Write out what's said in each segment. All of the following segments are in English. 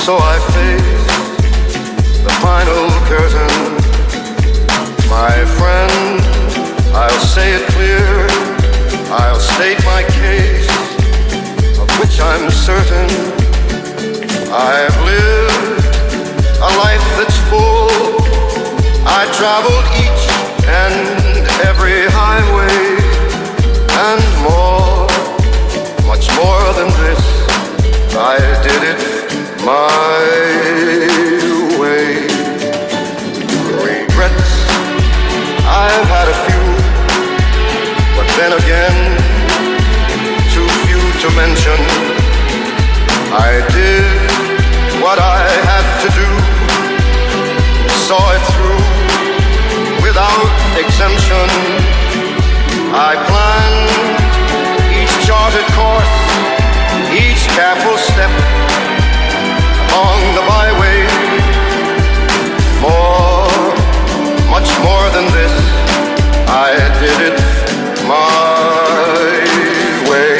So I face the final curtain. My friend, I'll say it clear. I'll state my case, of which I'm certain. I've lived a life that's full. I traveled each and every highway, and more, much more than this. I did it my way. Regrets, I've had a few, but then again, too few to mention. I did what I had to do, saw it through without exemption. I planned each charted course, each careful step along the byway. More, much more than this, I did it my way.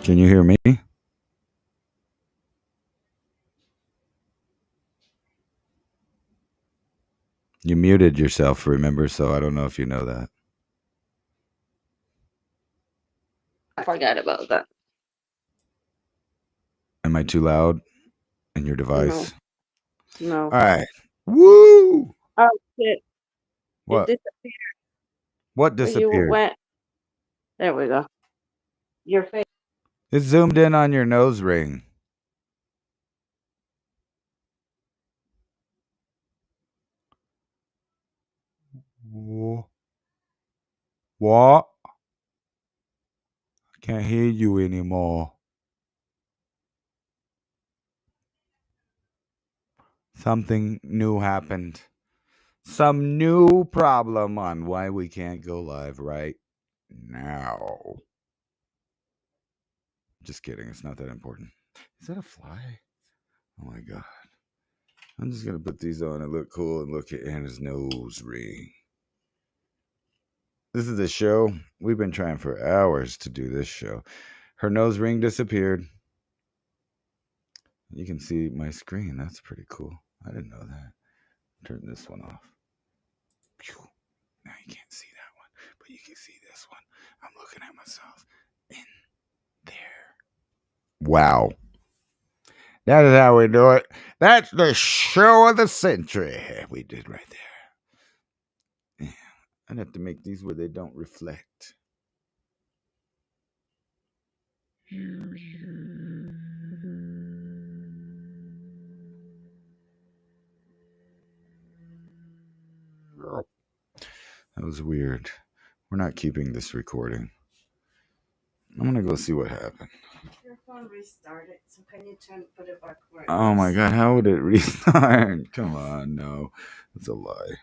Can you hear me? You muted yourself, remember? So I don't know if you know that. I forgot about that. Am I too loud in your device? No. All right. Woo! Oh shit! What? It disappeared. What disappeared? You went. There we go. Your face. It zoomed in on your nose ring. What? I can't hear you anymore. Something new happened. Some new problem on why we can't go live right now. Just kidding. It's not that important. Is that a fly? Oh my God. I'm just going to put these on and look cool and look at Anna's nose ring. This is a show. We've been trying for hours to do this show. Her nose ring disappeared. You can see my screen. That's pretty cool. I didn't know that. Turn this one off. Now you can't see that one, but you can see this one. I'm looking at myself in there. Wow. That is how we do it. That's the show of the century. We did right there. Yeah. I'd have to make these where they don't reflect. That was weird. We're not keeping this recording. I'm gonna go see what happened. Your phone restarted, so can you put it back where it Oh my was? god, how would it restart? Come on, no. It's a lie.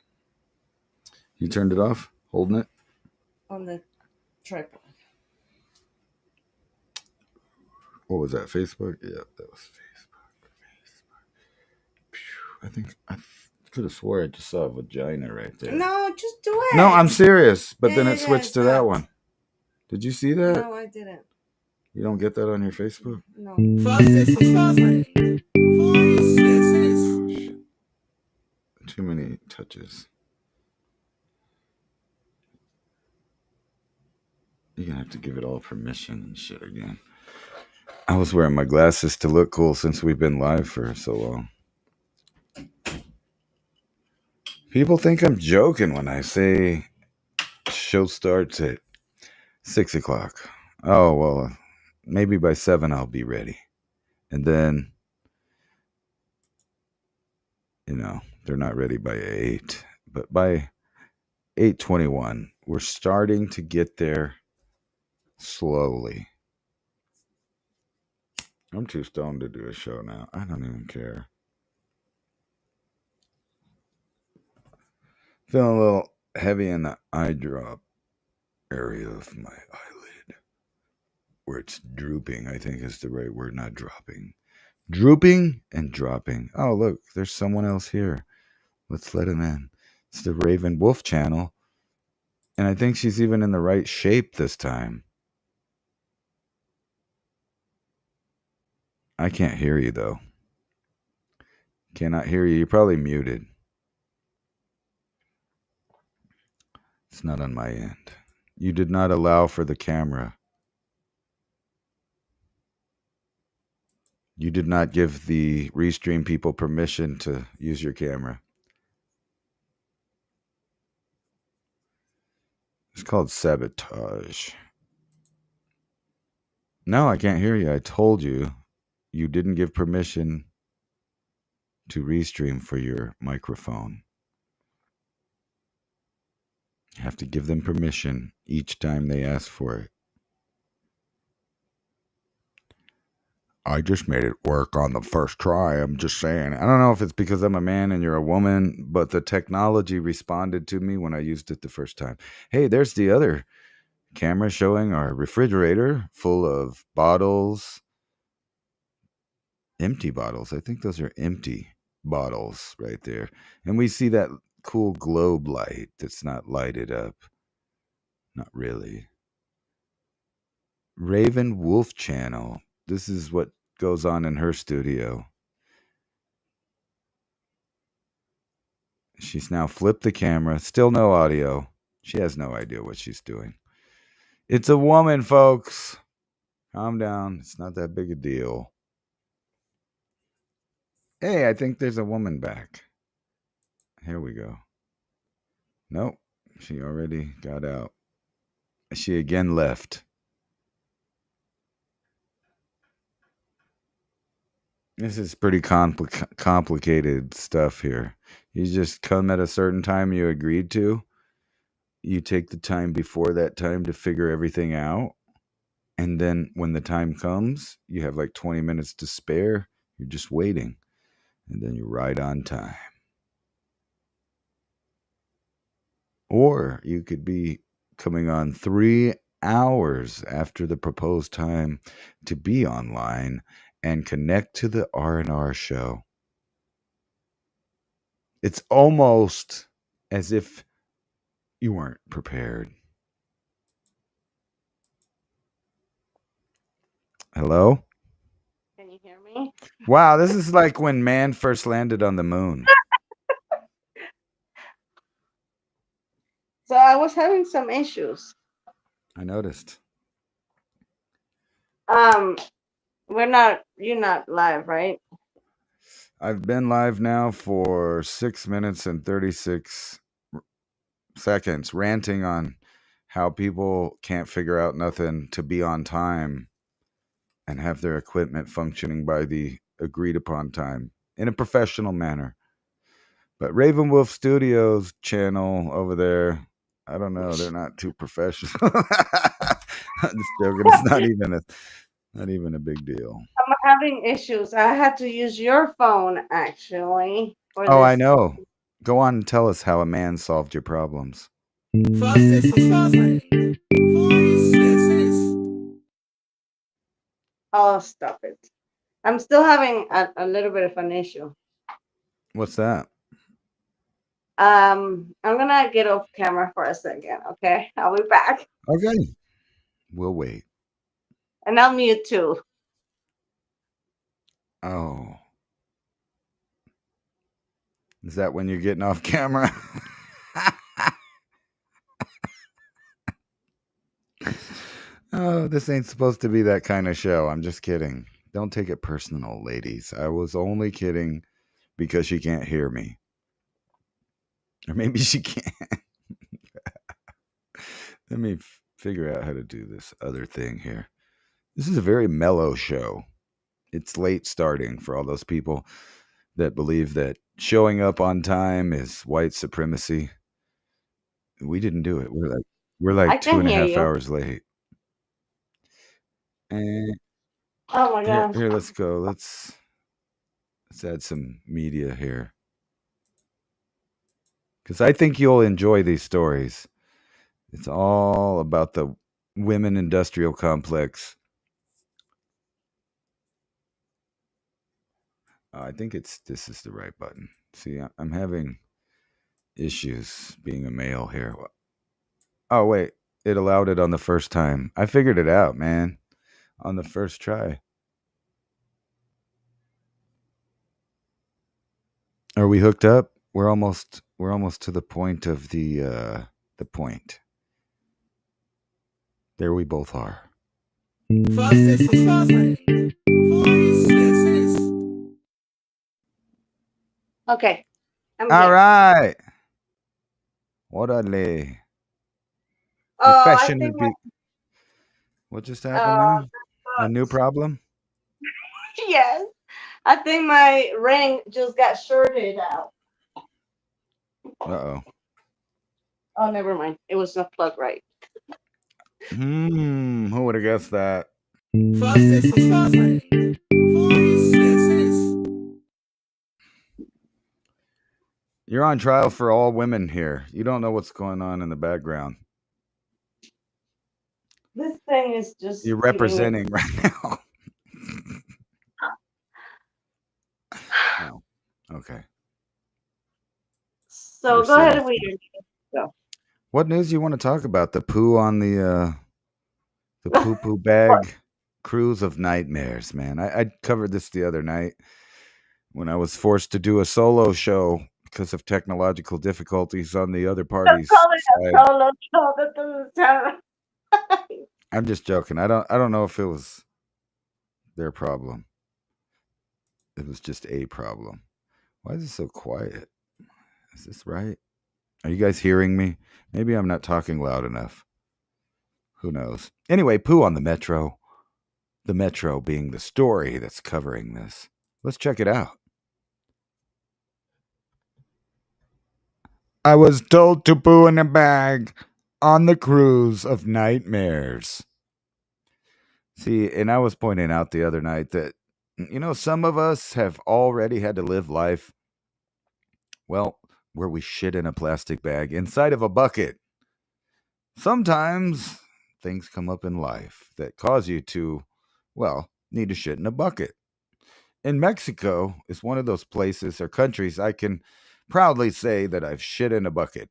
You turned it off? Holding it? On the tripod. What was that? Facebook? Yeah, that was Facebook. I think I could have swore I just saw a vagina right there. No, just do it. No, I'm serious. But Yeah, then yeah, it yeah, switched it's to that hot. one. Did you see that? No, I didn't. You don't get that on your Facebook? No. Too many touches. You're gonna have to give it all permission and shit again. I was wearing my glasses to look cool since we've been live for so long. People think I'm joking when I say show starts at 6 o'clock. Oh, well, maybe by 7 I'll be ready. And then, they're not ready by 8. But by 8:21, we're starting to get there slowly. I'm too stoned to do a show now. I don't even care. Feeling a little heavy in the eye drop area of my eyelid. Where it's drooping, I think is the right word, not dropping. Drooping and dropping. Oh, look, there's someone else here. Let's let him in. It's the Raven Wolf channel. And I think she's even in the right shape this time. I can't hear you, though. Cannot hear you. You're probably muted. It's not on my end. You did not allow for the camera. You did not give the Restream people permission to use your camera. It's called sabotage. No, I can't hear you. I told you, you didn't give permission to Restream for your microphone. You have to give them permission each time they ask for it. I just made it work on the first try. I'm just saying. I don't know if it's because I'm a man and you're a woman, but the technology responded to me when I used it the first time. Hey, there's the other camera showing our refrigerator full of bottles. Empty bottles. I think those are empty bottles right there. And we see that cool globe light that's not lighted up. Not really. Raven Wolf channel. This is what goes on in her studio. She's now flipped the camera. Still no audio. She has no idea what she's doing. It's a woman, folks. Calm down. It's not that big a deal. Hey, I think there's a woman back. Here we go. Nope. She already got out. She again left. This is pretty complicated stuff here. You just come at a certain time you agreed to. You take the time before that time to figure everything out. And then when the time comes, you have like 20 minutes to spare. You're just waiting. And then you're right on time. Or you could be coming on 3 hours after the proposed time to be online and connect to the R&R show. It's almost as if you weren't prepared. Hello? Can you hear me? Wow, this is like when man first landed on the moon. So I was having some issues. I noticed. You're not live, right? I've been live now for 6 minutes and 36 seconds, ranting on how people can't figure out nothing to be on time and have their equipment functioning by the agreed upon time in a professional manner. But Raven Wolf Studios channel over there, I don't know, they're not too professional. Just joking. It's not even a big deal. I'm having issues. I had to use your phone actually for Oh, I this. know. Go on and tell us how a man solved your problems. Oh, stop it. I'm still having a little bit of an issue. What's that? I'm gonna get off camera for a second, okay? I'll be back. Okay. We'll wait. And I'll mute too. Oh. Is that when you're getting off camera? Oh, this ain't supposed to be that kind of show. I'm just kidding. Don't take it personal, ladies. I was only kidding because she can't hear me. Or maybe she can't. Let me figure out how to do this other thing here. This is a very mellow show. It's late starting for all those people that believe that showing up on time is white supremacy. We didn't do it. We're I like can hear 2.5 you. hours late. And Oh my here, gosh. let's go. Let's add some media here. Because I think you'll enjoy these stories. It's all about the women industrial complex. I think this is the right button. See, I'm having issues being a male here. Oh, wait. It allowed it on the first time. I figured it out, man. On the first try. Are we hooked up? We're almost to the point of the point. There we both are. Okay. I'm All here. right. Orale. Your Oh, I fashion think would be. What just happened uh there? A new problem? yes. I think my ring just got shorted out. Uh-oh. Oh, never mind. It was not plugged right. Who would have guessed that? You're on trial for all women here. You don't know what's going on in the background. This thing is just You're giving me. representing right now. No. Okay. So We're go ahead serious. and read it. What news you want to talk about? The poo on the Go. poo-poo bag cruise of nightmares, man. I covered this the other night when I was forced to do a solo show because of technological difficulties on the other party's Call it side. a solo show. That doesn't sound right. I'm just joking. I don't know if it was their problem. It was just a problem. Why is it so quiet? Is this right? Are you guys hearing me? Maybe I'm not talking loud enough. Who knows? Anyway, poo on the metro. The metro being the story that's covering this. Let's check it out. I was told to poo in a bag on the cruise of nightmares. See, and I was pointing out the other night that, some of us have already had to live life, well, where we shit in a plastic bag inside of a bucket. Sometimes things come up in life that cause you to, well, need to shit in a bucket. And Mexico is one of those places or countries I can proudly say that I've shit in a bucket.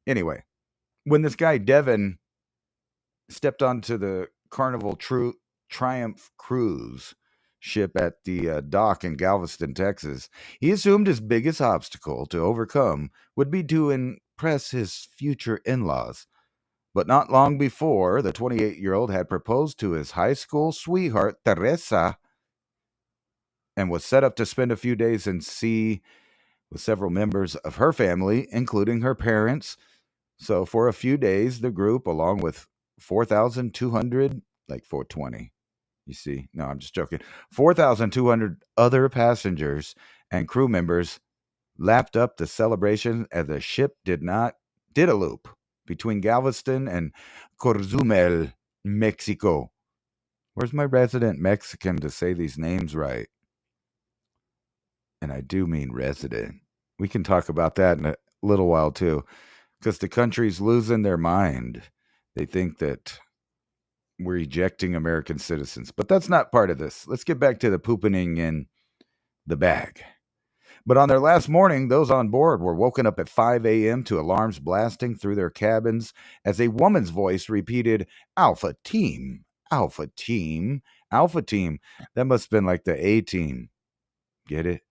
Anyway, when this guy Devin stepped onto the Carnival Triumph cruise ship at the dock in Galveston, Texas, he assumed his biggest obstacle to overcome would be to impress his future in-laws. But not long before, the 28-year-old had proposed to his high school sweetheart, Teresa, and was set up to spend a few days in sea with several members of her family, including her parents. So for a few days, the group, along with 4,200, like 420, you see, no, I'm just joking, 4,200 other passengers and crew members lapped up the celebration as the ship did a loop between Galveston and Cozumel, Mexico. Where's my resident Mexican to say these names right? And I do mean resident. We can talk about that in a little while too, because the country's losing their mind. They think that we're ejecting American citizens, but that's not part of this. Let's get back to the pooping in the bag. But on their last morning, those on board were woken up at 5 a.m. to alarms blasting through their cabins as a woman's voice repeated, Alpha Team, Alpha Team, Alpha Team. That must have been like the A Team. Get it?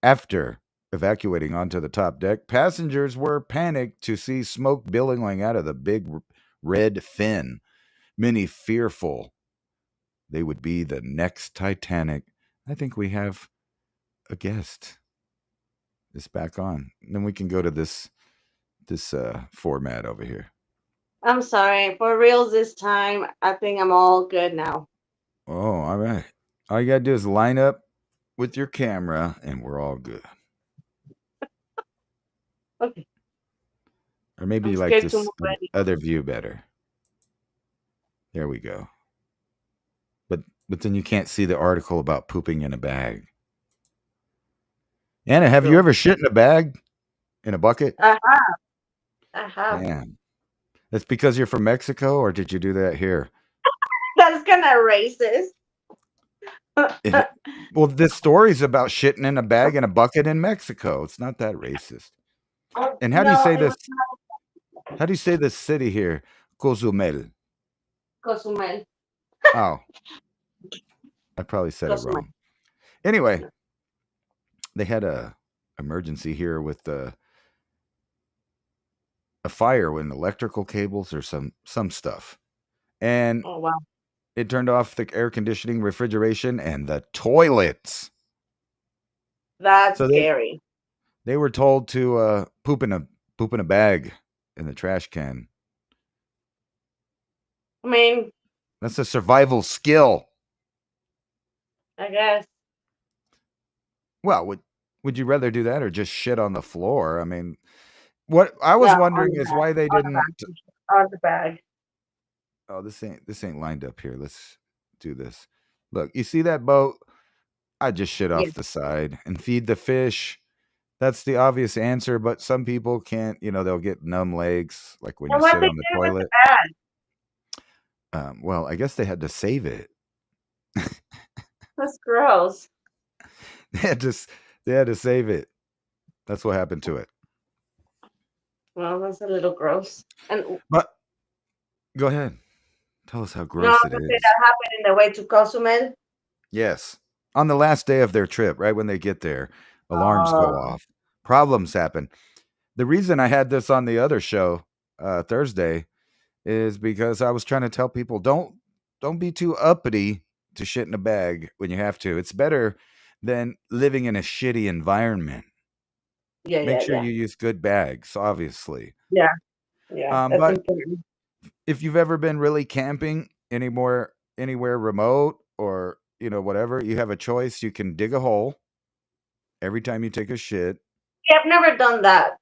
After evacuating onto the top deck, passengers were panicked to see smoke billowing out of the big red fin. Many fearful they would be the next Titanic. I think we have a guest. This back on. Then we can go to this format over here. I'm sorry. For reals this time, I think I'm all good now. Oh, all right. All you gotta do is line up with your camera, and we're all good. Okay. Or maybe I'm you like scared this to move already. other view better. There we go. But then you can't see the article about pooping in a bag. Anna, have you True. ever shit in a bag? In a bucket? I have. Man. That's because you're from Mexico, or did you do that here? That's kind of racist. Well, this story's about shitting in a bag in a bucket in Mexico. It's not that racist. And how do you No, say it this? was How do you say this city here? Cozumel. Cozumel. Oh, I probably said it Cozumel. wrong. Anyway, they had a emergency here with a fire with electrical cables or some stuff, and Oh wow, it turned off the air conditioning, refrigeration, and the toilets. that's So scary. they were told to poop in a bag in the trash can. I mean, That's a survival skill. I guess. Well, would you rather do that or just shit on the floor? I mean, what I was Yeah, on wondering the is bag. why they On the didn't. bag. On the bag. Oh, this ain't lined up here. Let's do this. Look, you see that boat? I just shit Yeah. off the side and feed the fish. That's the obvious answer, but some people can't. They'll get numb legs, like when And you what sit they on the do with the toilet. bag? Well, I guess they had to save it. That's gross. They had to save it. That's what happened to it. Well, that's a little gross. And But go ahead. Tell us how no, I gross was it gonna say is. that happened in the way to Cozumel. Yes. On the last day of their trip, right when they get there, alarms go Uh, off. Problems happen. The reason I had this on the other show Thursday is because I was trying to tell people don't be too uppity to shit in a bag when you have to. It's better than living in a shitty environment. Make sure yeah. you use good bags, obviously. Yeah, that's But important. if you've ever been really camping anywhere remote or whatever, you have a choice. You can dig a hole every time you take a shit. Yeah, I've never done that.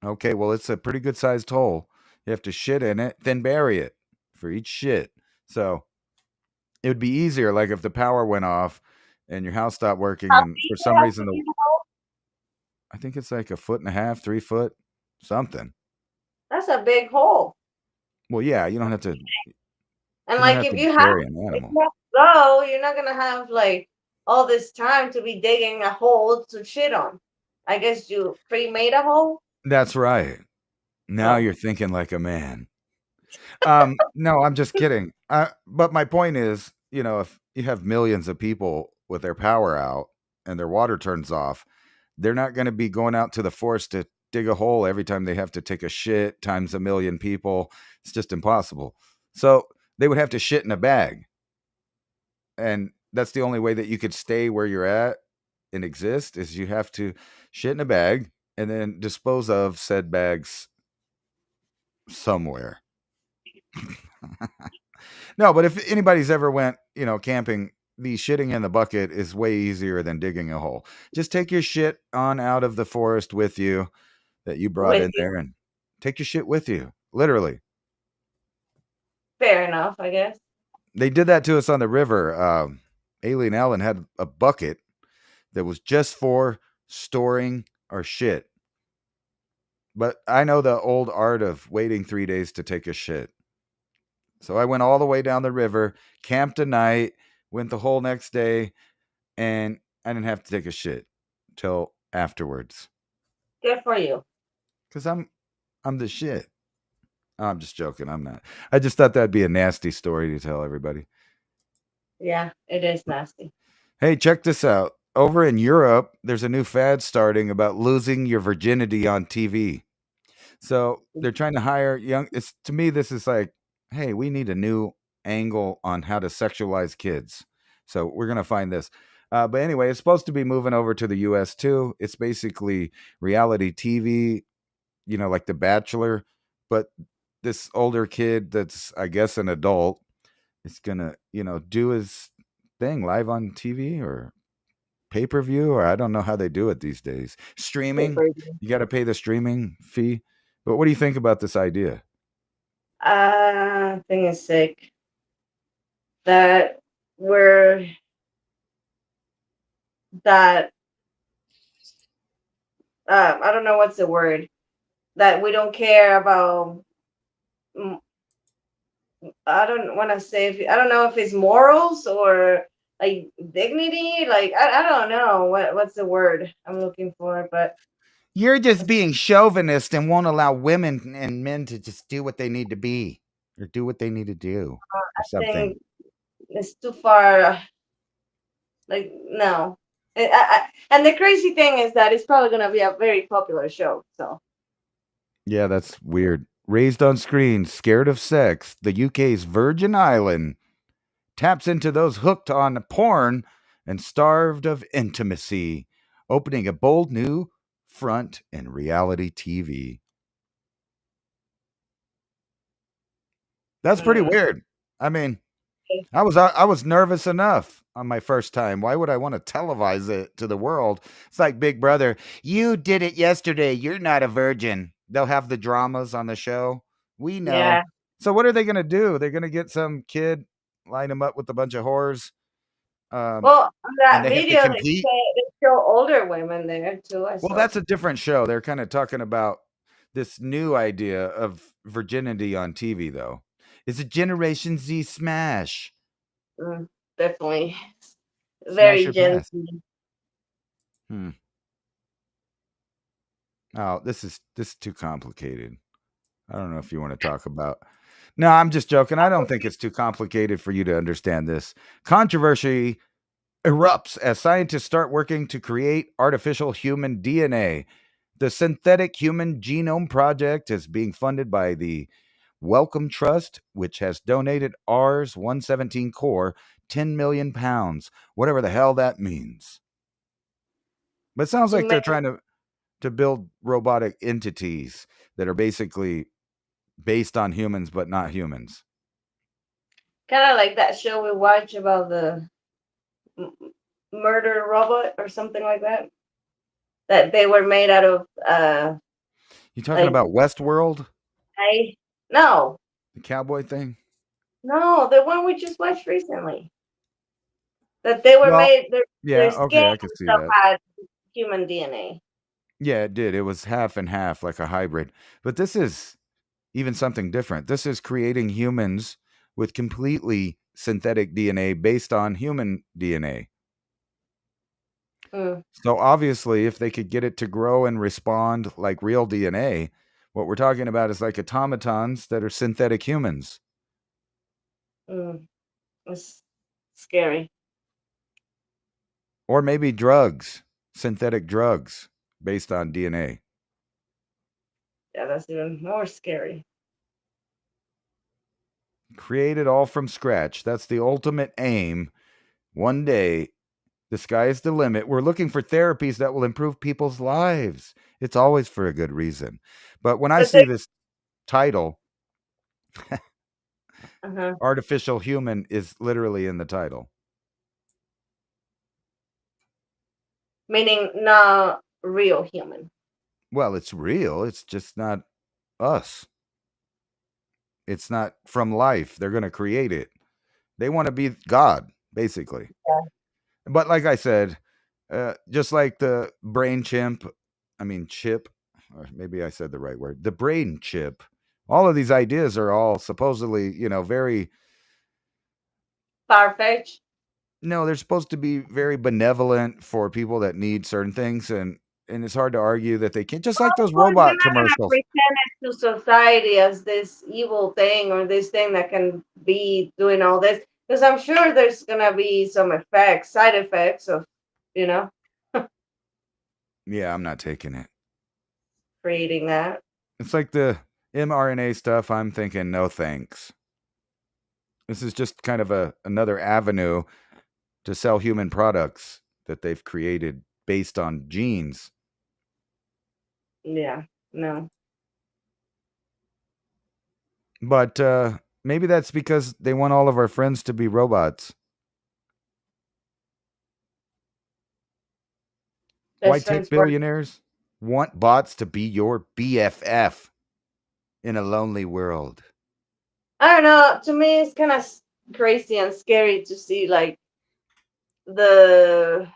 Okay, well, it's a pretty good sized hole. You have to shit in it, then bury it for each shit. So it would be easier, like if the power went off and your house stopped working, How and deep for it some has reason to be the hole? I think it's like 1.5 feet, 3 foot, something. That's a big hole. Well, yeah, you don't have to And like if you have bury an animal. to go, you're not gonna have like all this time to be digging a hole to shit on. I guess you pre-made a hole. That's right. Now Oh. you're thinking like a man. No, I'm just kidding. But my point is, if you have millions of people with their power out and their water turns off, they're not going to be going out to the forest to dig a hole every time they have to take a shit times a million people. It's just impossible. So they would have to shit in a bag. And that's the only way that you could stay where you're at and exist is you have to shit in a bag and then dispose of said bags somewhere. No, but if anybody's ever went, camping, the shitting in the bucket is way easier than digging a hole. Just take your shit on out of the forest with you that you brought With in you. there and take your shit with you. Literally. Fair enough, I guess. They did that to us on the river. Alien Ellen had a bucket that was just for storing our shit. But I know the old art of waiting 3 days to take a shit. So I went all the way down the river, camped a night, went the whole next day, and I didn't have to take a shit till afterwards. Good for you. Cause I'm the shit. Oh, I'm just joking. I'm not. I just thought that'd be a nasty story to tell everybody. Yeah, it is nasty. Hey, check this out. Over in Europe, there's a new fad starting about losing your virginity on TV. So they're trying to hire young. It's to me, this is like, hey, we need a new angle on how to sexualize kids. So we're gonna find this. But anyway, it's supposed to be moving over to the U.S. too. It's basically reality TV, like The Bachelor, but this older kid that's, I guess, an adult is gonna, do his thing live on TV or pay-per-view, or I don't know how they do it these days. Streaming, you got to pay the streaming fee. But what do you think about this idea? Thing is sick. That we're that I don't know what's the word. That we don't care about. I don't want to say I don't know if it's morals or like dignity. Like I don't know what's the word I'm looking for, but You're just being chauvinist and won't allow women and men to just do what they need to be or do what they need to do or I something. think it's too far. Like no, and the crazy thing is that it's probably gonna be a very popular show. So Yeah, that's weird. Raised on screen, scared of sex, the UK's Virgin Island taps into those hooked on porn and starved of intimacy, opening a bold new front in reality TV. That's pretty weird. I mean, I was nervous enough on my first time. Why would I want to televise it to the world? It's like Big Brother. You did it yesterday. You're not a virgin. They'll have the dramas on the show. We know. yeah. So what are they going to do? They're going to get some kid, line him up with a bunch of whores. Well, on And that they have to video, compete. they show older women there too. I Well, saw. that's a different show. They're kind of talking about this new idea of virginity on TV, though. It's a Generation Z smash. Definitely Smash very your Gen past. Z. Oh, this is too complicated. I don't know if you want to talk about. No, I'm just joking. I don't think it's too complicated for you to understand this. Controversy erupts as scientists start working to create artificial human DNA. The Synthetic Human Genome Project is being funded by the Wellcome Trust, which has donated Rs 117 core 10 million pounds, whatever the hell that means. But it sounds like they're trying to build robotic entities that are basically based on humans but not humans. Kind of like that show we watch about the murder robot or something like that. That they were made out of. You talking Like about Westworld, no, the cowboy thing? no, the one we just watched recently. That they were Well, made. Their yeah, skin okay, I and can see stuff that. had human DNA. Yeah, it did. It was half and half, like a hybrid. But this is even something different. This is creating humans with completely synthetic DNA based on human DNA. So obviously, if they could get it to grow and respond like real DNA, what we're talking about is like automatons that are synthetic humans. It's scary. Or maybe drugs, synthetic drugs based on DNA. Yeah, that's even more scary. Created all from scratch. That's the ultimate aim. One day, the sky is the limit. We're looking for therapies that will improve people's lives. It's always for a good reason. But when I see this title, artificial human is literally in the title. Meaning not real human. Well, it's real. It's just not us. It's not from life. They're going to create it. They want to be God, basically. Yeah. But like I said, just like the chip, or maybe I said the right word, the brain chip, all of these ideas are all supposedly, very, Far-fetched. no, they're supposed to be very benevolent for people that need certain things. And it's hard to argue that they can't, just like those Of course, they're robot not gonna commercials. present it to society as this evil thing or this thing that can be doing all this. Because I'm sure there's gonna be some effects, side effects of, you know, Yeah, I'm not taking it. creating that. It's like the mRNA stuff. I'm thinking, no thanks. This is just kind of another avenue to sell human products that they've created based on genes. Yeah, no. But maybe that's because they want all of our friends to be robots. White Best tech friends for billionaires want bots to be your BFF in a lonely world. I don't know. To me, it's kind of crazy and scary to see like the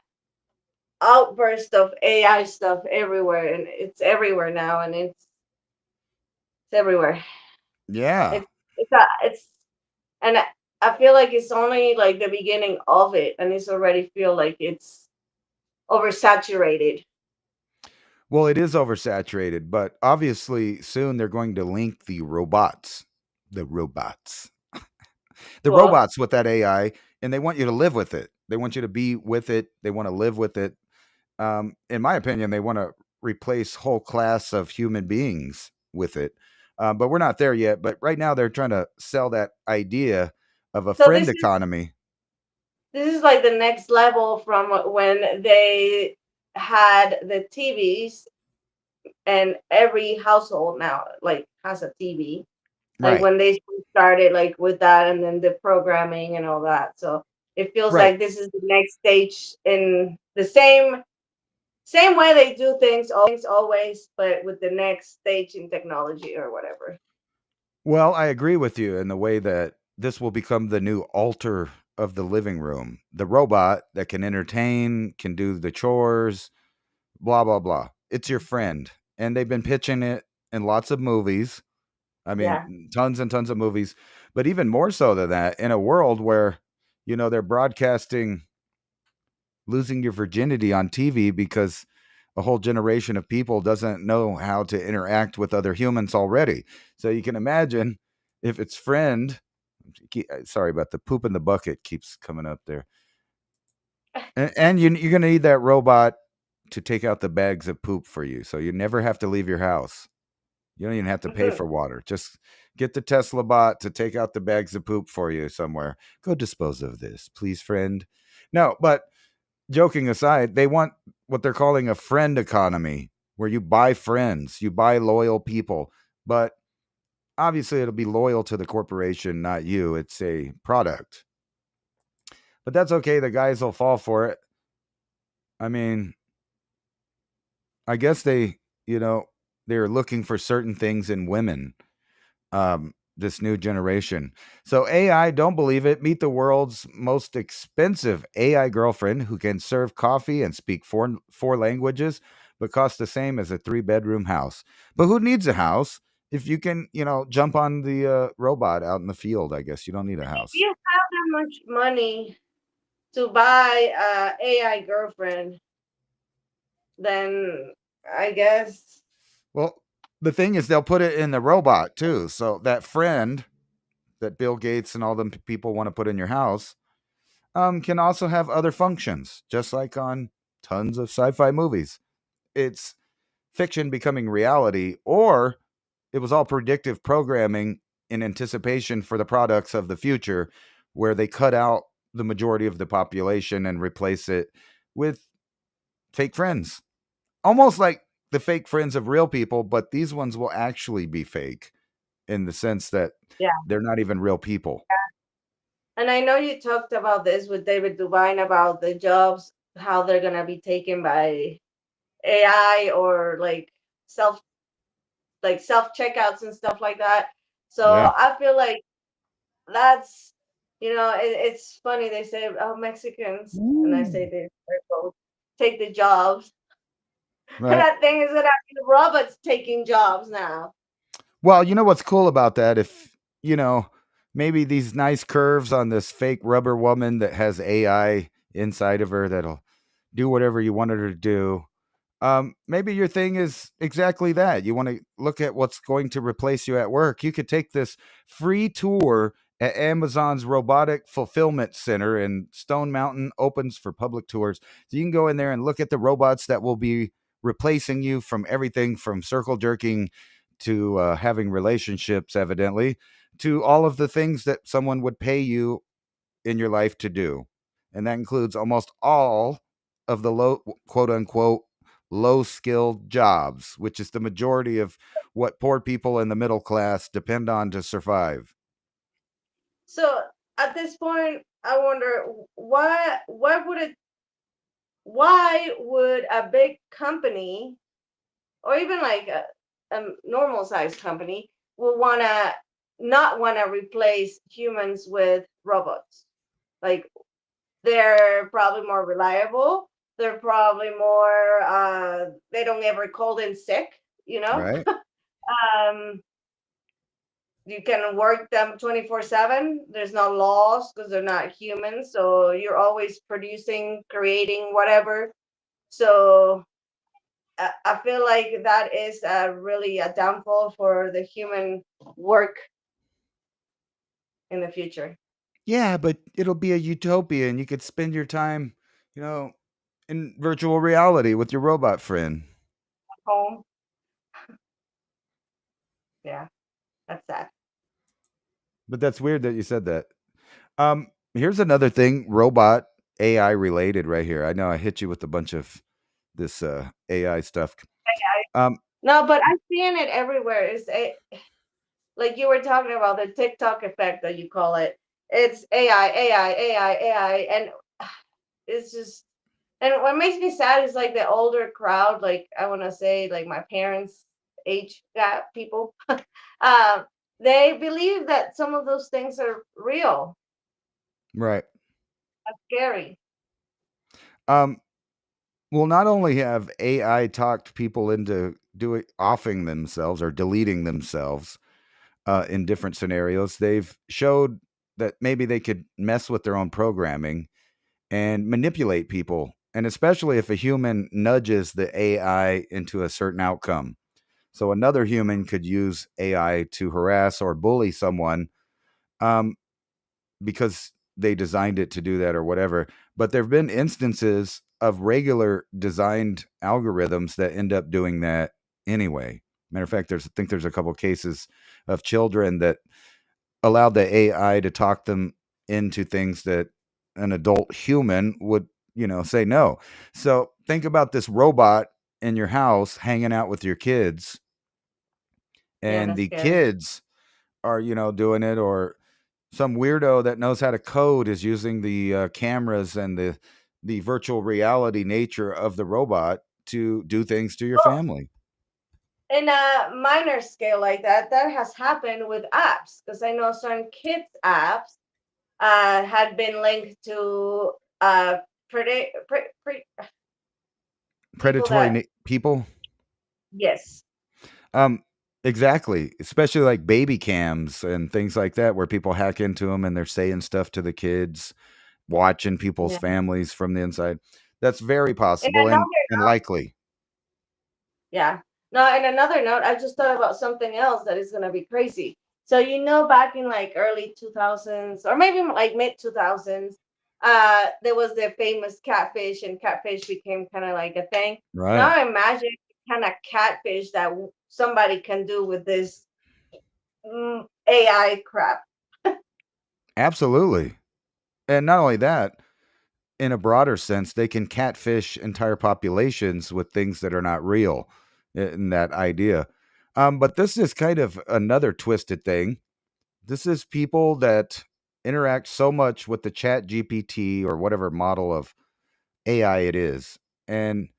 outburst of AI stuff everywhere, and it's everywhere now, and it's everywhere. Yeah. It's and I feel like it's only like the beginning of it, and it's already feel like it's oversaturated. Well, it is oversaturated, but obviously soon they're going to link the robots, the robots, the Well, robots with that AI, and they want you to live with it. They want you to be with it. They want to live with it. In my opinion, they want to replace whole class of human beings with it. But we're not there yet. But right now, they're trying to sell that idea of a so friend economy. this is like the next level from when they had the TVs, and every household now like has a TV. Like Right, when they started like with that, and then the programming and all that. So it feels right. like this is the next stage in the same way they do things always, but with the next stage in technology or whatever. Well, I agree with you in the way that this will become the new altar of the living room. The robot that can entertain, can do the chores, blah, blah, blah. It's your friend. And they've been pitching it in lots of movies. I mean, Yeah. tons and tons of movies, but even more so than that, in a world where, they're broadcasting losing your virginity on TV because a whole generation of people doesn't know how to interact with other humans already. So you can imagine if its friend, sorry about the poop in the bucket keeps coming up there. And you're going to need that robot to take out the bags of poop for you. So you never have to leave your house. You don't even have to pay for water. Just get the Tesla bot to take out the bags of poop for you somewhere. Go dispose of this, please, friend. No, but joking aside, they want what they're calling a friend economy, where you buy friends, you buy loyal people. But obviously, it'll be loyal to the corporation, not you. It's a product. But that's okay. The guys will fall for it. I mean, I guess they're looking for certain things in women. This new generation. So AI, don't believe it. Meet the world's most expensive AI girlfriend who can serve coffee and speak four languages, but costs the same as a 3-bedroom house. But who needs a house if you can, jump on the robot out in the field? I guess you don't need a If house. you have that much money to buy a AI girlfriend, then I guess Well, the thing is, they'll put it in the robot too. So that friend that Bill Gates and all them people want to put in your house can also have other functions, just like on tons of sci-fi movies. It's fiction becoming reality, or it was all predictive programming in anticipation for the products of the future, where they cut out the majority of the population and replace it with fake friends. Almost like the fake friends of real people, but these ones will actually be fake in the sense that yeah. they're not even real people. And I know you talked about this with David Duvine about the jobs, how they're gonna be taken by AI or like self self checkouts and stuff like that. So Yeah. I feel like that's, it's funny they say, oh, Mexicans, and I say Ooh. they both take the jobs. And Right. that thing is that actually robots taking jobs now. Well, you know what's cool about that? If, you know, maybe these nice curves on this fake rubber woman that has AI inside of her that'll do whatever you wanted her to do. Maybe your thing is exactly that. You want to look at what's going to replace you at work. You could take this free tour at Amazon's Robotic Fulfillment Center in Stone Mountain, opens for public tours. So you can go in there and look at the robots that will be replacing you, from everything from circle jerking to having relationships, evidently, to all of the things that someone would pay you in your life to do. And that includes almost all of the low, quote unquote, low skilled jobs, which is the majority of what poor people in the middle class depend on to survive. So at this point, I wonder why would a big company, or even like a normal sized company, will not want to replace humans with robots? Like, they're probably more reliable. They're probably more, they don't ever call in sick, you know? Right. Um, you can work them 24/7. There's no laws because they're not humans. So you're always producing, creating, whatever. So I feel like that is really a downfall for the human work in the future. Yeah, but it'll be a utopia and you could spend your time, you know, in virtual reality with your robot friend. Home. Yeah, that's sad. But that's weird that you said that. Here's another thing, robot AI related right here. I know I hit you with a bunch of this AI stuff. Um, No, but I'm seeing it everywhere. Like you were talking about the TikTok effect that you call it. It's AI, AI, AI, AI, and it's just. And what makes me sad is like the older crowd, like I want to say, like my parents' age gap people, uh, they believe that some of those things are real. right. That's scary. Um, Well, not only have AI talked people into doing offing themselves or deleting themselves in different scenarios, they've showed that maybe they could mess with their own programming and manipulate people, and especially if a human nudges the AI into a certain outcome. So another human could use AI to harass or bully someone, um, because they designed it to do that or whatever. But there have been instances of regular designed algorithms that end up doing that anyway. Matter of fact, I think there's a couple of cases of children that allowed the AI to talk them into things that an adult human would, say no. So think about this robot in your house hanging out with your kids, Yeah, and that's the scary. kids are, doing it, or some weirdo that knows how to code is using the cameras and the virtual reality nature of the robot to do things to your Well, family. in a minor scale like that, that has happened with apps because I know certain kids apps had been linked to people Predatory that, people. yes, Um, exactly. Especially like baby cams and things like that, where people hack into them and they're saying stuff to the kids, watching people's yeah. families from the inside. That's very And possible and likely. Yeah. No, and another note, I just thought about something else that is gonna be crazy. So back in like early 2000s or maybe like mid 2000s, there was the famous catfish, and catfish became kind of like a thing. Right. Now imagine kind of catfish that somebody can do with this AI crap. Absolutely. And not only that, in a broader sense, they can catfish entire populations with things that are not real in that idea. But this is kind of another twisted thing. This is people that interact so much with the chat GPT or whatever model of AI it is. And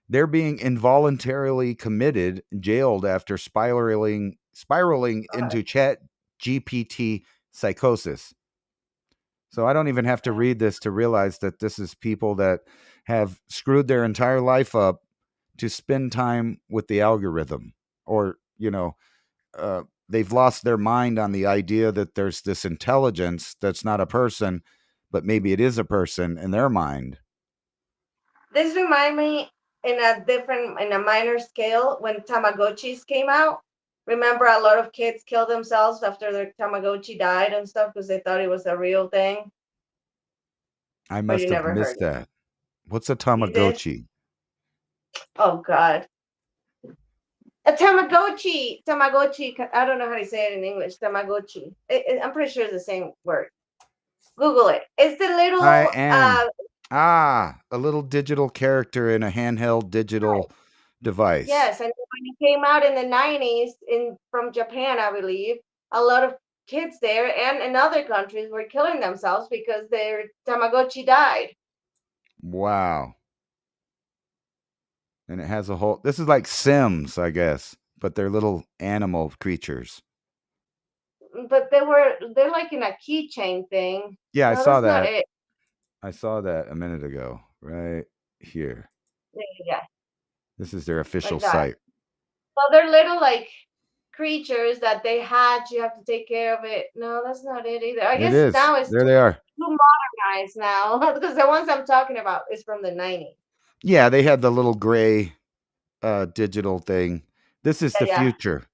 they're being involuntarily committed, jailed after spiraling into chat GPT psychosis. So I don't even have to read this to realize that this is people that have screwed their entire life up to spend time with the algorithm, or they've lost their mind on the idea that there's this intelligence that's not a person, but maybe it is a person in their mind. This remind me in a minor scale when Tamagotchis came out. Remember, a lot of kids killed themselves after their Tamagotchi died and stuff because they thought it was a real thing. I Or must you have never heard missed it. that. What's a You did? Tamagotchi? Oh God. A Tamagotchi. Tamagotchi. I don't know how to say it in English. Tamagotchi. I'm pretty sure it's the same word. Google it. It's the I little am. A little digital character in a handheld digital device. yes, and when it came out in the 90s from Japan, I believe, a lot of kids there and in other countries were killing themselves because their Tamagotchi died. Wow. And it has a whole, this is like Sims, I guess, but they're little animal creatures. But they're like in a keychain thing. Yeah, I No, saw that's not that. it. I saw that a minute ago, right here. Yeah, This is their official like that. site. So they're little like creatures that they hatch. You have to take care of it. No, that's not it either. I It guess is. now it's There too they are. modernized now because the ones I'm talking about is from the 90s. Yeah, they had the little gray digital thing. This is the Yeah, future.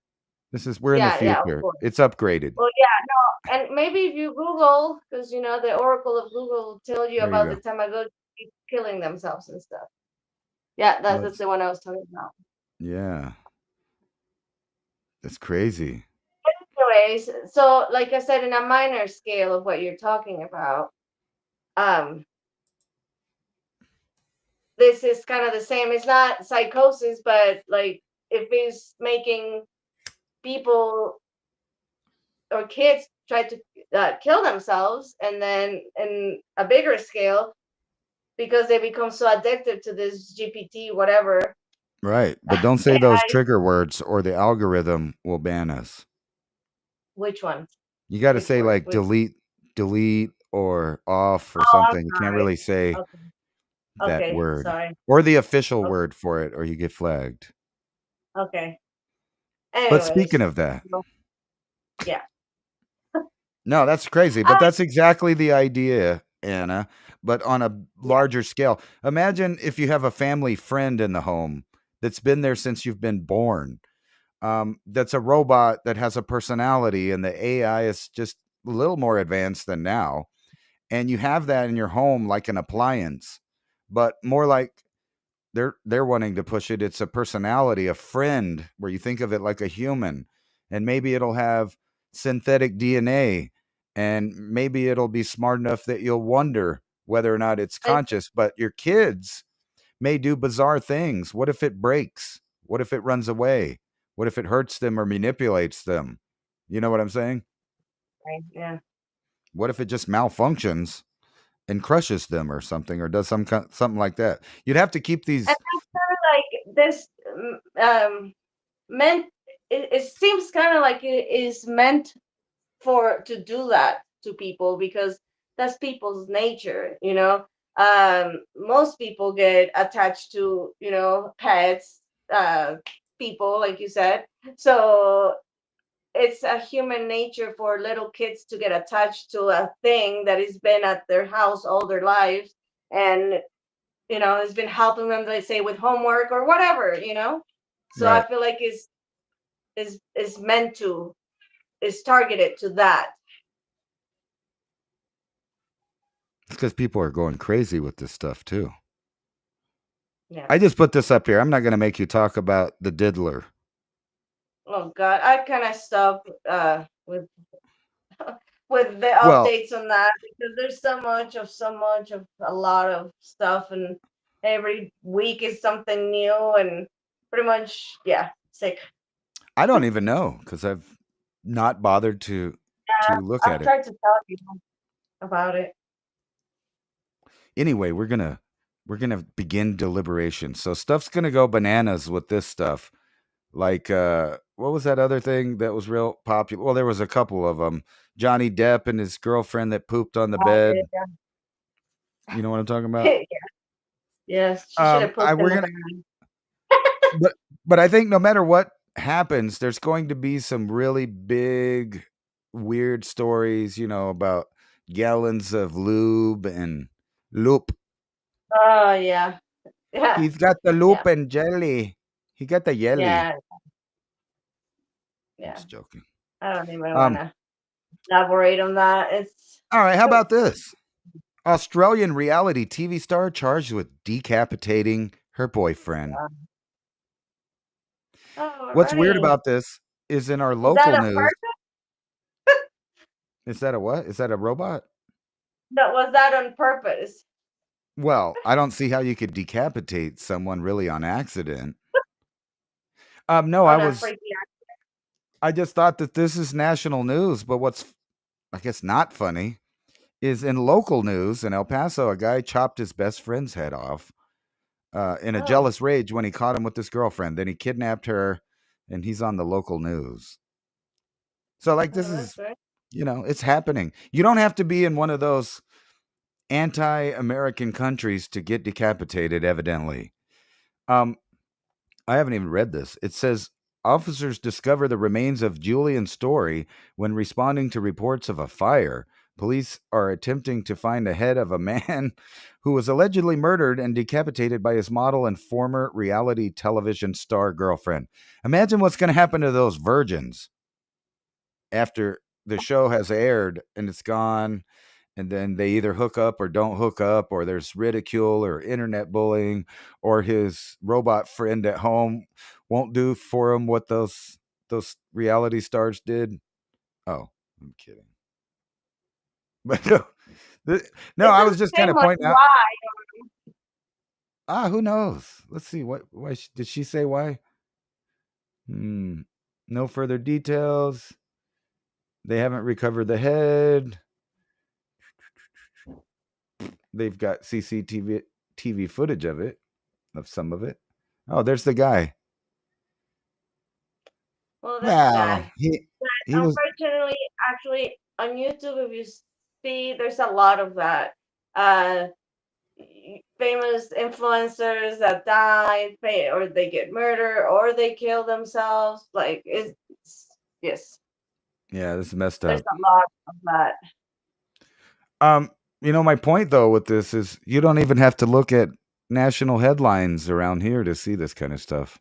We're in the yeah, of future. course. It's upgraded. Well, yeah, no, and maybe if you Google, because the Oracle of Google will tell you There you about the go. Tamagotchi killing themselves and stuff. Yeah, that's the one I was talking about. Yeah. That's crazy. Anyways, so like I said, in a minor scale of what you're talking about, um, this is kind of the same. It's not psychosis, but like if it's making people or kids try to kill themselves, and then in a bigger scale because they become so addicted to this GPT, whatever. Right. But don't say those trigger words or the algorithm will ban us. Which one? You got to Which say word? like Which? delete or off or Oh, I'm something. You can't sorry. really say Okay. that Okay. word Sorry. or the official Okay. word for it, or you get flagged. Okay. But Anyways, speaking of that, yeah. no, that's crazy. But I that's exactly the idea, Anna, but on a yeah. larger scale. Imagine if you have a family friend in the home that's been there since you've been born. That's a robot that has a personality, and the AI is just a little more advanced than now. And you have that in your home like an appliance, but more like they're wanting to push it. It's a personality, a friend, where you think of it like a human, and maybe it'll have synthetic DNA, and maybe it'll be smart enough that you'll wonder whether or not it's I, conscious. But your kids may do bizarre things. What if it breaks? What if it runs away? What if it hurts them or manipulates them? You know what I'm saying? yeah. What if it just malfunctions and crushes them or something, or does something like that? You'd have to keep And these. that's kind of like this meant. It seems kind of like it is meant to do that to people because that's people's nature. Most people get attached to pets, people, like you said. So it's a human nature for little kids to get attached to a thing that has been at their house all their lives, and has been helping them, let's say, with homework or whatever. So I Right. feel like is meant to is targeted to that. It's because people are going crazy with this stuff too. Yeah. I just put this up here. I'm not going to make you talk about the diddler. Oh God, I kind of stopped with with the Well, updates on that because there's so much of a lot of stuff, and every week is something new, and pretty much, yeah, sick. I don't even know because I've not bothered to look I've at it. tried to tell you about it. Anyway, we're gonna begin deliberation. So stuff's gonna go bananas with this stuff. Like what was that other thing that was real popular? Well, there was a couple of them. Johnny Depp and his girlfriend that pooped on the bed. You know what I'm talking about? Yeah. Yes, she should have poked We're him in gonna, the but I think no matter what happens, there's going to be some really big, weird stories. About gallons of lube and loop. Oh yeah. Yeah. He's got the Yeah. loop and jelly. He got the jelly. Yeah. I'm Yeah. just joking. I don't even Um. wanna elaborate on that. It's All right. How about this? Australian reality TV star charged with decapitating her boyfriend. What's weird already. about this is in our Is that local a news. person? Is that a what? Is that a robot? That was that on purpose? Well, I don't see how you could decapitate someone really on accident. No, On a freaky I just thought that this is national news, but what's, I guess, not funny is in local news in El Paso, a guy chopped his best friend's head off in a Oh, jealous rage when he caught him with his girlfriend. Then he kidnapped her, and he's on the local news. So, like, this oh, that's is, right. it's happening. You don't have to be in one of those anti-American countries to get decapitated, evidently. I haven't even read this. It says officers discover the remains of Julian Story when responding to reports of a fire. Police are attempting to find the head of a man who was allegedly murdered and decapitated by his model and former reality television star girlfriend. Imagine what's going to happen to those virgins after the show has aired and it's gone, and then they either hook up or don't hook up, or there's ridicule or internet bullying, or his robot friend at home won't do for him what those reality stars did. Oh, I'm kidding. But no, no, It I was doesn't just say kind of much pointing out. why. Who knows? Let's see. Why did she say why? No further details. They haven't recovered the head. They've got CCTV footage of some of it. Oh, there's the guy. Well, that's Well, sad. he was. Unfortunately, actually, on YouTube, if you see, there's a lot of that. Uh, Famous influencers that die, or they get murdered, or they kill themselves. Like, yes, Yeah, this is messed there's up. a lot of that. My point though with this is you don't even have to look at national headlines around here to see this kind of stuff.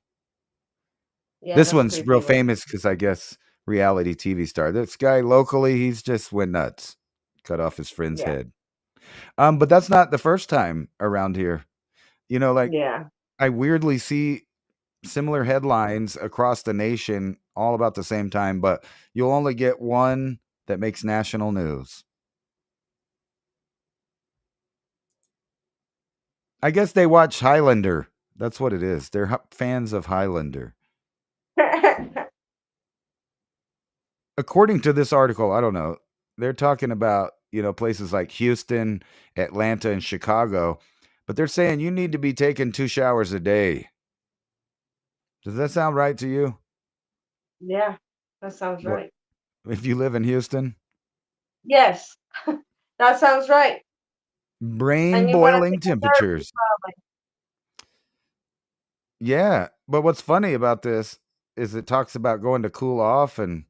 Yeah, This that's one's real creepy. famous because I guess reality TV star. This guy locally, he's just went nuts, cut off his friend's Yeah, head. But that's not the first time around here. Like yeah, I weirdly see similar headlines across the nation all about the same time, but you'll only get one that makes national news. I guess they watch Highlander. That's what it is. They're fans of Highlander. According to this article, I don't know. They're talking about, places like Houston, Atlanta, and Chicago, but they're saying you need to be taking 2 showers a day. Does that sound right to you? Yeah, that sounds What right. if you live in Houston? Yes, that sounds right. Brain And you want to boiling take a therapy, temperatures. Yeah, but what's funny about this is it talks about going to cool off and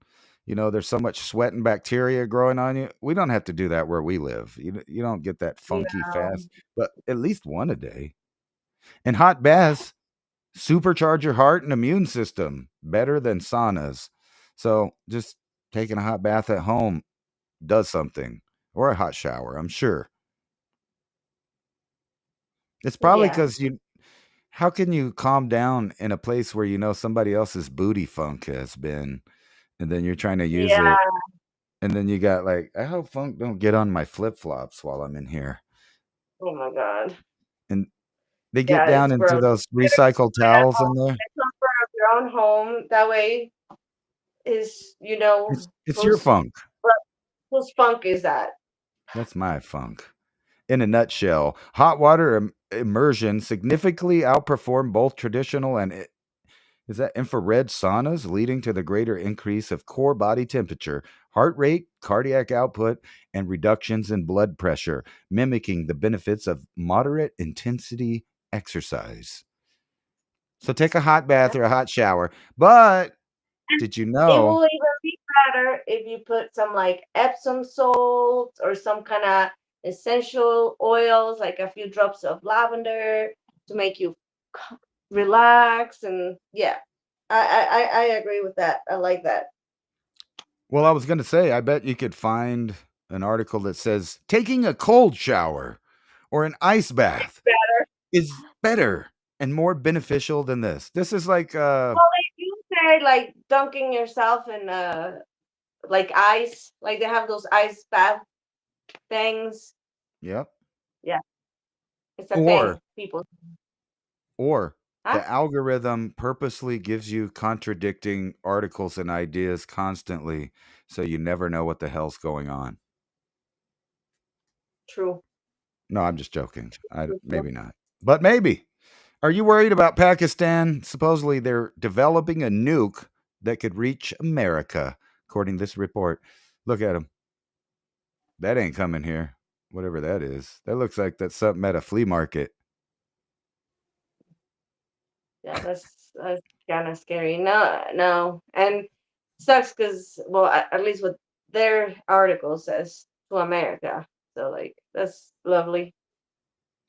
there's so much sweat and bacteria growing on you. We don't have to do that where we live. You don't get that probably. funky fast, but at least one a day. And hot baths supercharge your heart and immune system better than saunas. So just taking a hot bath at home does something, or a hot shower, I'm sure. It's probably Yeah, because how can you calm down in a place where somebody else's booty funk has been, and then you're trying to use yeah. it, and then you got like, I hope funk don't get on my flip-flops while I'm in here. Oh my god. And they get Yeah, down it's into gross. those Better recycled do it at towels in home, there. the comfort of your own home. That way, is It's your whose funk. whose funk is that? That's my funk. In a nutshell, hot water immersion significantly outperform both traditional and is that infrared saunas leading to the greater increase of core body temperature, heart rate, cardiac output, and reductions in blood pressure, mimicking the benefits of moderate intensity exercise. So take a hot bath or a hot shower. But did you It know? will even be better if you put some like Epsom salt or some kind of essential oils, like a few drops of lavender to make you relax. And yeah, I agree with that. I like that. Well, I was going to say, I bet you could find an article that says taking a cold shower or an ice bath is better and more beneficial than this. This is like, Well, if you say like dunking yourself in like ice, like they have those ice bath things. yep. Yeah, it's a thing. Or, People, or huh? the algorithm purposely gives you contradicting articles and ideas constantly, so you never know what the hell's going on. True. No, I'm just joking. I True, true. maybe not, but maybe. Are you worried about Pakistan? Supposedly, they're developing a nuke that could reach America, according to this report. Look at them. That ain't coming here. Whatever that is. That looks like that's something at a flea market. Yeah, that's kind of scary. No, no, and sucks because well, at least what their article says to America. So like that's lovely.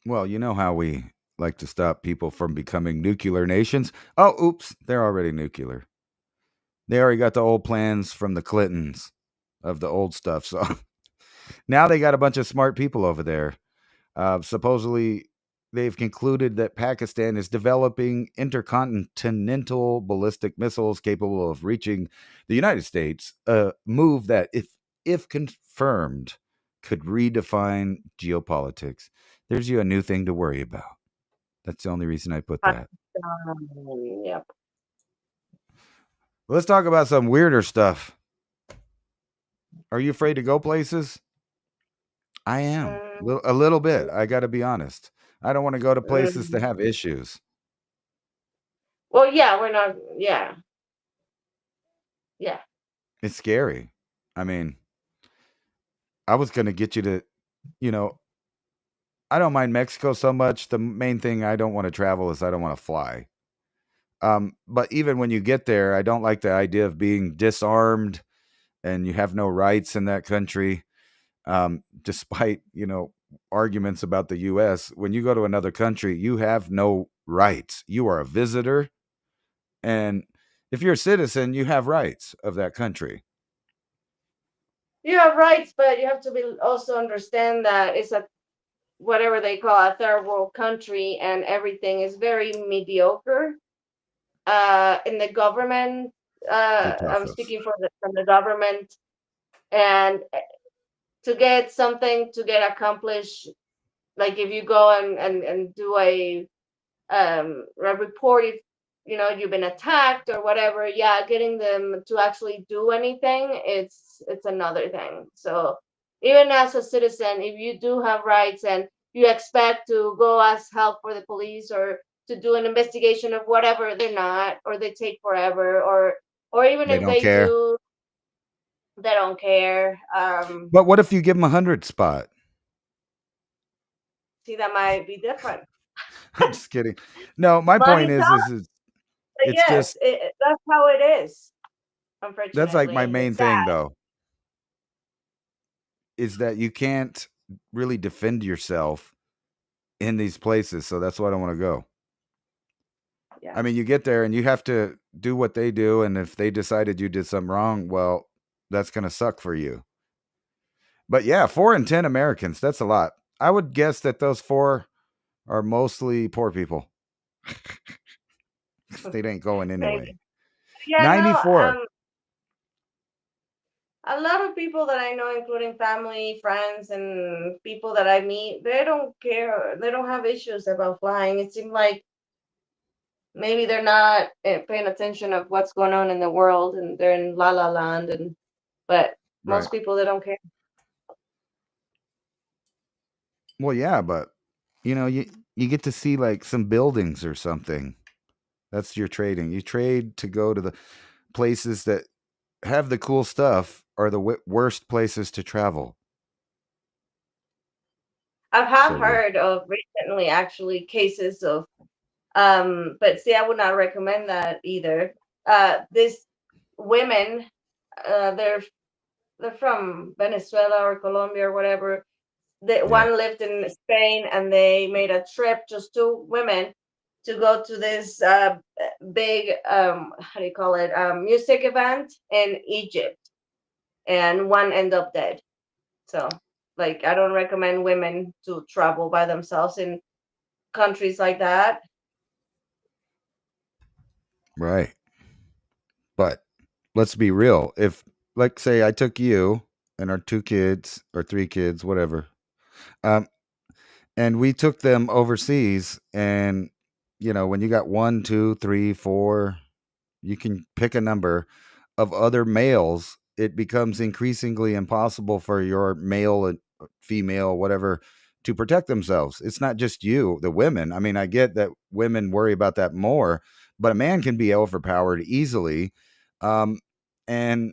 Well, you know how we like to stop people from becoming nuclear nations? Oh, oops, they're already nuclear. They already got the old plans from the Clintons of the old stuff. So now they got a bunch of smart people over there. Supposedly, they've concluded that Pakistan is developing intercontinental ballistic missiles capable of reaching the United States, a move that, if confirmed, could redefine geopolitics. There's you a new thing to worry about. That's the only reason I put that. Yep. Let's talk about some weirder stuff. Are you afraid to go places? I am. Mm, A little bit. I got to be honest. I don't want to go to places that mm. have issues. Well, yeah, we're not. Yeah, yeah. It's scary. I mean, I was going to get you to, you know, I don't mind Mexico so much. The main thing I don't want to travel is I don't want to fly. But even when you get there, I don't like the idea of being disarmed and you have no rights in that country. Despite, arguments about the US, when you go to another country, you have no rights. You are a visitor. And if you're a citizen, you have rights of that country. You have rights, but you have to be also understand that it's a whatever they call a third world country, and everything is very mediocre. In the government, Good talk, I'm folks. speaking from the government, and to get something to get accomplished, like if you go and do a report if you've been attacked or whatever, yeah, getting them to actually do anything, it's another thing. So even as a citizen, if you do have rights and you expect to go ask help for the police or to do an investigation of whatever, they're not, or they take forever, or even They if don't they care. do, they don't care. But what if you give them 100 spot? See, that might be different. I'm just kidding. No, my point Money is talks. it's Yes, just that's how it is. that's like my Unfortunately, main it's sad. thing though, is that you can't really defend yourself in these places. So that's why I don't want to go. Yeah. I mean, you get there and you have to do what they do. And if they decided you did something wrong, well, that's going to suck for you. But yeah, 4 in 10 Americans, that's a lot. I would guess that those 4 are mostly poor people. They ain't going anyway. Maybe. Yeah, no, 94. a lot of people that I know, including family, friends, and people that I meet, they don't care. They don't have issues about flying. It seems like maybe they're not paying attention of what's going on in the world, and they're in la la land. But Right. most people, they don't care. Well, yeah, but you get to see like some buildings or something. That's your trading. You trade to go to the places that have the cool stuff or the worst places to travel. I have So yeah. heard of recently actually cases of but see, I would not recommend that either. These women, they're from Venezuela or Colombia or whatever. One lived in Spain, and they made a trip, just two women, to go to this big how do you call it, music event in Egypt, and one ended up dead. So, like, I don't recommend women to travel by themselves in countries like that. Right. But let's be real. If, like, say I took you and our 2 kids or 3 kids, whatever, um, and we took them overseas, and when you got 1, 2, 3, 4, you can pick a number of other males, it becomes increasingly impossible for your male and female, whatever, to protect themselves. It's not just you, the women. I mean, I get that women worry about that more, but a man can be overpowered easily. Um, and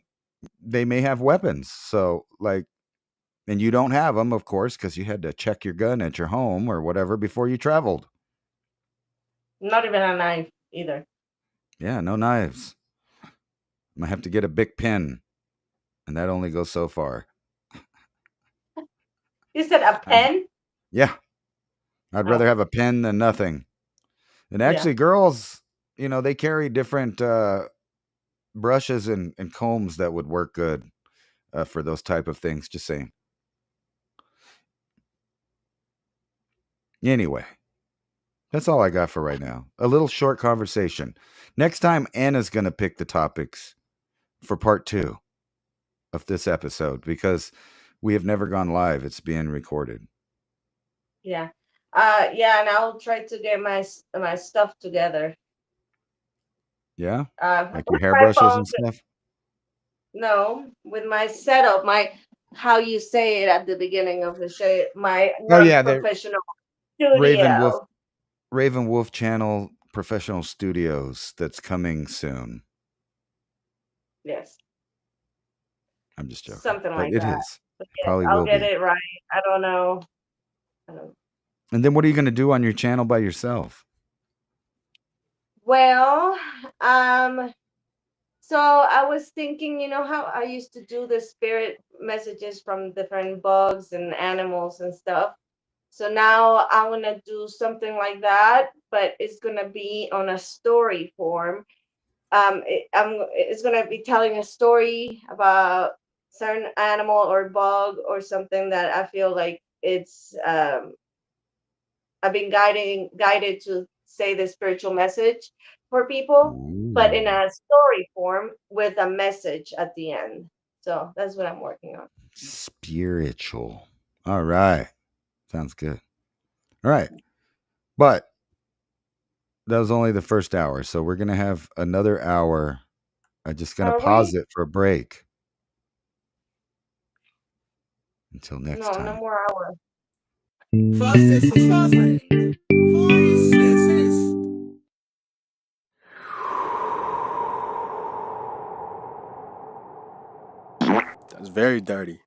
they may have weapons. So, like, and you don't have them, of course, because you had to check your gun at your home or whatever before you traveled. Not even a knife either. Yeah, no knives. I have to get a big pen, and that only goes so far. You said a pen? Yeah, I'd Oh, rather have a pen than nothing. And yeah. actually, girls, they carry different brushes and combs that would work good for those type of things. Just saying. Anyway, that's all I got for right now. A little short conversation. Next time, Anna's going to pick the topics for part 2 of this episode because we have never gone live. It's being recorded. Yeah. Yeah, and I'll try to get my stuff together. Yeah? Like your With my hairbrushes phone. and stuff? No, with my setup, my how you say it at the beginning of the show, my Oh, yeah. The non-professional Raven Wolf studio. Raven Wolf Channel Professional Studios that's coming soon. Yes, I'm just joking. something But like it that. is. But It yes, probably I'll will get be. it right. I don't know. I don't- And then what are you going to do on your channel by yourself? Well, so I was thinking, how I used to do the spirit messages from different bugs and animals and stuff. So now I want to do something like that, but it's going to be on a story form. It's going to be telling a story about certain animal or bug or something that I feel like it's I've been guided to say the spiritual message for people, but in Ooh, a story form with a message at the end. So that's what I'm working on. spiritual. All right. Sounds good. All right. But that was only the first hour. So we're going to have another hour. I'm just going to Are pause we? it for a break until next No, no time. more hours. That's very dirty.